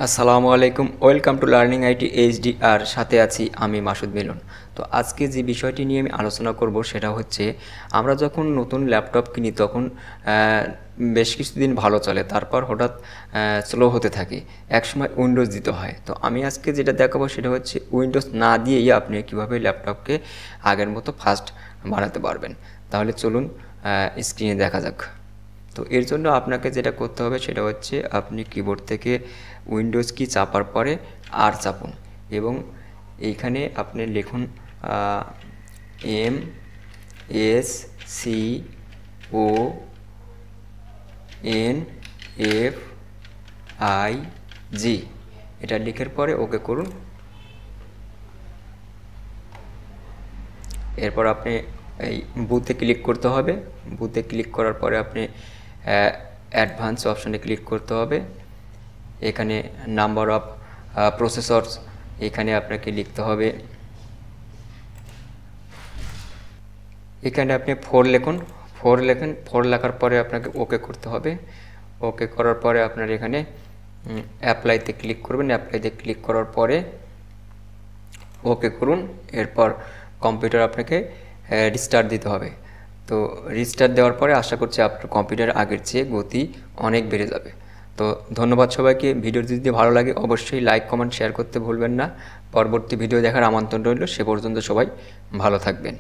আসসালামু আলাইকুম, welcome to learning IT HDR. সাথে আছি আমি মাসুদ মিলন। তো আজকে যে বিষয়টি নিয়ে আমি আলোচনা করব সেটা হচ্ছে, আমরা যখন নতুন ল্যাপটপ কিনি তখন বেশ কিছুদিন ভালো চলে, তারপর হঠাৎ স্লো হতে থাকে, একসময় উইন্ডোজ দিতে হয়। তো আমি আজকে যেটা দেখাবো সেটা হচ্ছে উইন্ডোজ না দিয়েই আপনি কীভাবে ল্যাপটপকে আগের মতো ফাস্ট বানাতে পারবেন। তাহলে চলুন স্ক্রিনে দেখা যাক। তো এর জন্য আপনাকে যেটা করতে হবে সেটা হচ্ছে, আপনি কিবোর্ড থেকে উইন্ডোজ কি চাপার পরে আর চাপুন এবং এইখানে আপনি লিখুন MSCONFIG, এটা লিখার পরে ওকে করুন। এরপর আপনি এই বুথে ক্লিক করতে হবে। বুথে ক্লিক করার পরে আপনি অ্যাডভান্স অপশানে ক্লিক করতে হবে। এখানে নাম্বার অফ প্রসেসরস এখানে আপনাকে লিখতে হবে, এখানে আপনি 4 লিখুন। 4 লেখার পরে আপনাকে ওকে করতে হবে। ওকে করার পরে আপনার এখানে অ্যাপ্লাইতে ক্লিক করবেন। অ্যাপ্লাইতে ক্লিক করার পরে ওকে করুন। এরপর কম্পিউটার আপনাকে রিস্টার্ট দিতে হবে। তো রিস্টার্ট দেওয়ার পরে আশা করছি আপনার কম্পিউটার আগের চেয়ে গতি অনেক বেড়ে যাবে। তো ধন্যবাদ সবাইকে। ভিডিওটি যদি ভালো লাগে অবশ্যই লাইক, কমেন্ট, শেয়ার করতে ভুলবেন না। পরবর্তী ভিডিও দেখার আমন্ত্রণ রইল। সে পর্যন্ত সবাই ভালো থাকবেন।